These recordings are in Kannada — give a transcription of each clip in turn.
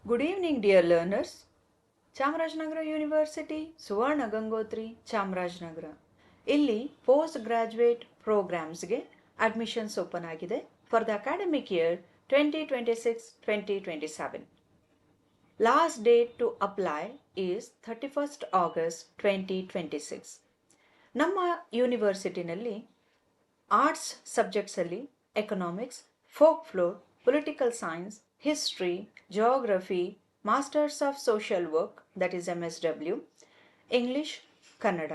Good evening, dear learners. Chamarajanagar university Suvarna Gangotri Chamarajanagar ಇಲ್ಲಿ ಪೋಸ್ಟ್ ಗ್ರಾಜ್ಯುಯೇಟ್ ಪ್ರೋಗ್ರಾಮ್ಸ್ಗೆ ಅಡ್ಮಿಷನ್ಸ್ ಓಪನ್ ಆಗಿದೆ for the academic year 2026-2027. Last date to apply is 31st August 2026. ನಮ್ಮ ಯೂನಿವರ್ಸಿಟಿನಲ್ಲಿ ಆರ್ಟ್ಸ್ ಸಬ್ಜೆಕ್ಟ್ಸಲ್ಲಿ economics, folklore, political science, history, geography, masters of social work that is MSW, English, Kannada.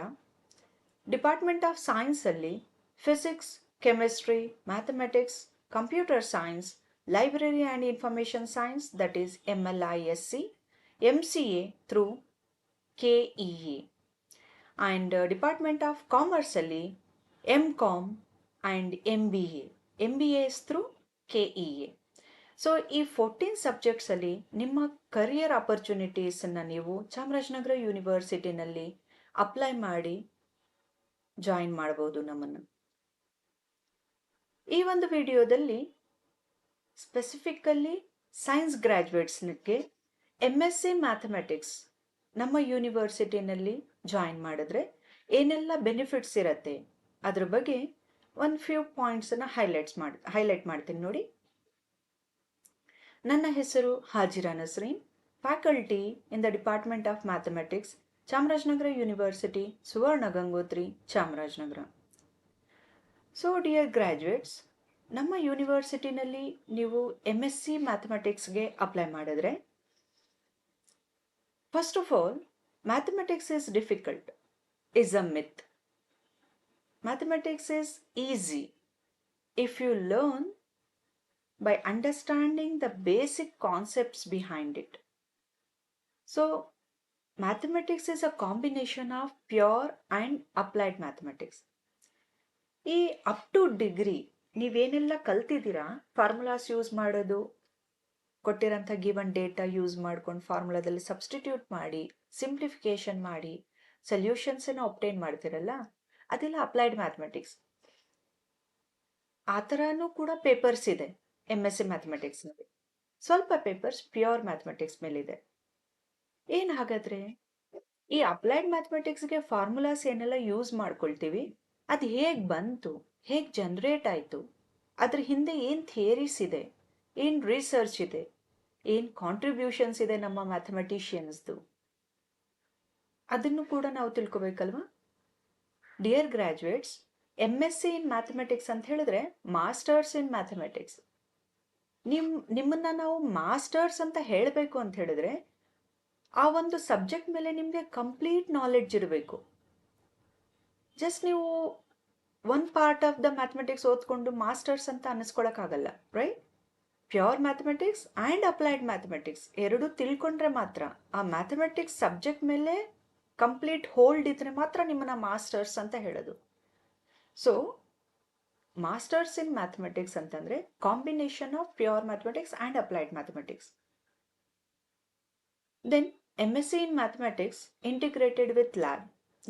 Department of ಸೈನ್ಸಲ್ಲಿ physics, chemistry, mathematics, computer science, library and information science that is MLISC, MCA through KEA. And department of ಕಾಮರ್ಸಲ್ಲಿ MCOM and MBA. MBA is through KEA. So ಈ 14 ಸಬ್ಜೆಕ್ಟ್ಸಲ್ಲಿ ನಿಮ್ಮ ಕರಿಯರ್ ಆಪರ್ಚುನಿಟೀಸನ್ನು ನೀವು ಚಾಮರಾಜನಗರ ಯೂನಿವರ್ಸಿಟಿನಲ್ಲಿ ಅಪ್ಲೈ ಮಾಡಿ ಜಾಯಿನ್ ಮಾಡ್ಬೋದು ನಮ್ಮನ್ನು. ಈ ಒಂದು ವಿಡಿಯೋದಲ್ಲಿ ಸ್ಪೆಸಿಫಿಕಲ್ಲಿ ಸೈನ್ಸ್ ಗ್ರ್ಯಾಜುಯೇಟ್ಸ್ಗೆ MSc ಮ್ಯಾಥಮೆಟಿಕ್ಸ್ ನಮ್ಮ ಯೂನಿವರ್ಸಿಟಿನಲ್ಲಿ ಜಾಯಿನ್ ಮಾಡಿದ್ರೆ ಏನೆಲ್ಲ ಬೆನಿಫಿಟ್ಸ್ ಇರುತ್ತೆ ಅದ್ರ ಬಗ್ಗೆ ಒಂದು ಫ್ಯೂ ಪಾಯಿಂಟ್ಸನ್ನು ಹೈಲೈಟ್ ಮಾಡ್ತೀನಿ ನೋಡಿ. ನನ್ನ ಹೆಸರು Hajira Nasreen, faculty in the department of mathematics, Chamarajanagar university, Suvarna Gangotri, Chamarajanagar. So dear graduates, ನಮ್ಮ ಯೂನಿವರ್ಸಿಟಿನಲ್ಲಿ ನೀವು MSc ಮ್ಯಾಥಮೆಟಿಕ್ಸ್ಗೆ ಅಪ್ಲೈ ಮಾಡಿದ್ರೆ, first of all mathematics is difficult is a myth. Mathematics is easy if you learn by understanding the basic concepts behind it. So, mathematics is a combination of pure and applied mathematics. ಈ ಅಪ್ ಟು ಡಿಗ್ರಿ ನೀವೇನೆಲ್ಲ ಕಲ್ತಿದ್ದೀರಾ, ಫಾರ್ಮುಲಾಸ್ ಯೂಸ್ ಮಾಡೋದು, ಕೊಟ್ಟಿರೋಂಥ ಗಿವನ್ ಡೇಟಾ ಯೂಸ್ ಮಾಡ್ಕೊಂಡು ಫಾರ್ಮುಲಾದಲ್ಲಿ ಸಬ್ಸ್ಟಿಟ್ಯೂಟ್ ಮಾಡಿ, ಸಿಂಪ್ಲಿಫಿಕೇಶನ್ ಮಾಡಿ, ಸೊಲ್ಯೂಷನ್ಸನ್ನು ಒಬ್ಟೈನ್ ಮಾಡ್ತಿರಲ್ಲ, ಅದೆಲ್ಲ ಅಪ್ಲೈಡ್ ಮ್ಯಾಥಮೆಟಿಕ್ಸ್. ಆ ಥರನೂ ಕೂಡ ಪೇಪರ್ಸ್ ಇದೆ MSc ಮ್ಯಾಥಮೆಟಿಕ್ಸ್ನಲ್ಲಿ. ಸ್ವಲ್ಪ ಪೇಪರ್ಸ್ ಪ್ಯೂರ್ ಮ್ಯಾಥಮೆಟಿಕ್ಸ್ ಮೇಲಿದೆ. ಏನು ಹಾಗಾದರೆ ಈ ಅಪ್ಲೈಡ್ ಮ್ಯಾಥಮೆಟಿಕ್ಸ್ಗೆ ಫಾರ್ಮುಲಾಸ್ ಏನೆಲ್ಲ ಯೂಸ್ ಮಾಡ್ಕೊಳ್ತೀವಿ, ಅದು ಹೇಗೆ ಬಂತು, ಹೇಗೆ ಜನ್ರೇಟ್ ಆಯಿತು, ಅದ್ರ ಹಿಂದೆ ಏನು ಥಿಯರೀಸ್ ಇದೆ, ಏನು ರಿಸರ್ಚ್ ಇದೆ, ಏನು ಕಾಂಟ್ರಿಬ್ಯೂಷನ್ಸ್ ಇದೆ ನಮ್ಮ ಮ್ಯಾಥಮೆಟಿಷಿಯನ್ಸ್ದು, ಅದನ್ನು ಕೂಡ ನಾವು ತಿಳ್ಕೊಬೇಕಲ್ವಾ. Dear graduates, MSc in mathematics ಅಂತ ಹೇಳಿದ್ರೆ ಮಾಸ್ಟರ್ಸ್ ಇನ್ ಮ್ಯಾಥಮೆಟಿಕ್ಸ್. ನಿಮ್ಮನ್ನು ನಾವು ಮಾಸ್ಟರ್ಸ್ ಅಂತ ಹೇಳಬೇಕು ಅಂತ ಹೇಳಿದ್ರೆ ಆ ಒಂದು ಸಬ್ಜೆಕ್ಟ್ ಮೇಲೆ ನಿಮಗೆ ಕಂಪ್ಲೀಟ್ ನಾಲೆಡ್ಜ್ ಇರಬೇಕು. ಜಸ್ಟ್ ನೀವು one part of the mathematics ಓದ್ಕೊಂಡು ಮಾಸ್ಟರ್ಸ್ ಅಂತ ಅನ್ನಿಸ್ಕೊಳಕ್ಕಾಗಲ್ಲ, right? Pure mathematics and applied mathematics ಎರಡೂ ತಿಳ್ಕೊಂಡ್ರೆ ಮಾತ್ರ, ಆ ಮ್ಯಾಥಮೆಟಿಕ್ಸ್ ಸಬ್ಜೆಕ್ಟ್ ಮೇಲೆ ಕಂಪ್ಲೀಟ್ ಹೋಲ್ಡ್ ಇದ್ರೆ ಮಾತ್ರ ನಿಮ್ಮನ್ನ ಮಾಸ್ಟರ್ಸ್ ಅಂತ ಹೇಳೋದು. ಸೊ ಮಾಸ್ಟರ್ಸ್ ಇನ್ ಮ್ಯಾಥಮೆಟಿಕ್ಸ್ ಅಂತಂದ್ರೆ combination of pure mathematics and applied mathematics. Then MSc in mathematics integrated with lab.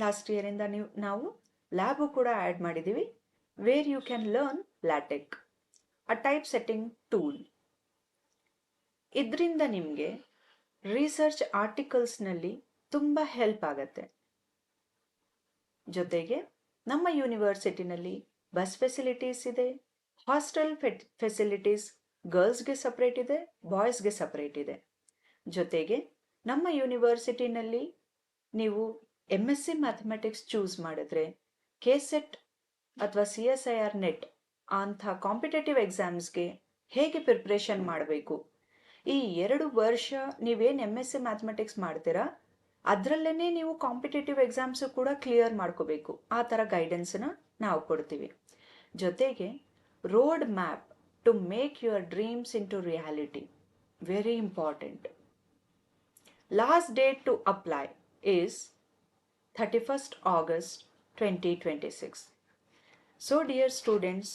Last ಇಯರಿಂದ ನಾವು ಲ್ಯಾಬು ಕೂಡ ಆ್ಯಡ್ ಮಾಡಿದ್ದೀವಿ, where you can learn ಲ್ಯಾಟೆಕ್, a type setting tool. ಇದರಿಂದ ನಿಮಗೆ ರಿಸರ್ಚ್ ಆರ್ಟಿಕಲ್ಸ್ನಲ್ಲಿ ತುಂಬ ಹೆಲ್ಪ್ ಆಗತ್ತೆ. ಜೊತೆಗೆ ನಮ್ಮ ಯೂನಿವರ್ಸಿಟಿನಲ್ಲಿ ಬಸ್ ಫೆಸಿಲಿಟೀಸ್ ಇದೆ, ಹಾಸ್ಟೆಲ್ ಫೆಸಿಲಿಟೀಸ್ ಗರ್ಲ್ಸ್ಗೆ ಸಪ್ರೇಟ್ ಇದೆ, ಬಾಯ್ಸ್ಗೆ ಸಪ್ರೇಟ್ ಇದೆ. ಜೊತೆಗೆ ನಮ್ಮ ಯೂನಿವರ್ಸಿಟಿನಲ್ಲಿ ನೀವು MSc ಮ್ಯಾಥಮೆಟಿಕ್ಸ್ ಚೂಸ್ ಮಾಡಿದ್ರೆ KCET ಅಥವಾ CSIR ನೆಟ್ ಅಂಥ ಕಾಂಪಿಟೇಟಿವ್ ಎಕ್ಸಾಮ್ಸ್ಗೆ ಹೇಗೆ ಪ್ರಿಪ್ರೇಷನ್ ಮಾಡಬೇಕು, ಈ 2 ವರ್ಷ ನೀವೇನು MSc ಮ್ಯಾಥಮೆಟಿಕ್ಸ್ ಮಾಡ್ತೀರಾ ಅದರಲ್ಲೇ ನೀವು ಕಾಂಪಿಟೇಟಿವ್ ಎಕ್ಸಾಮ್ಸು ಕೂಡ ಕ್ಲಿಯರ್ ಮಾಡ್ಕೋಬೇಕು, ಆ ಥರ ಗೈಡೆನ್ಸನ್ನ ನಾವು ಕೊಡ್ತೀವಿ. ಜೊತೆಗೆ road map to make your dreams into reality, very important. Last date to apply is 31st August 2026. So dear students,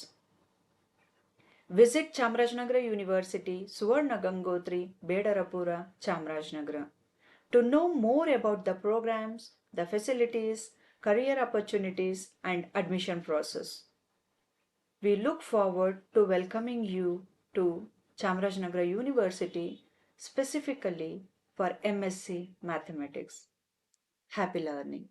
visit Chamarajanagar University, Suvarna Gangotri, Bedarapura, Chamarajanagar. To know more about the programs, the facilities, career opportunities and admission process. We look forward to welcoming you to Chamarajanagar University specifically for MSc Mathematics. Happy learning!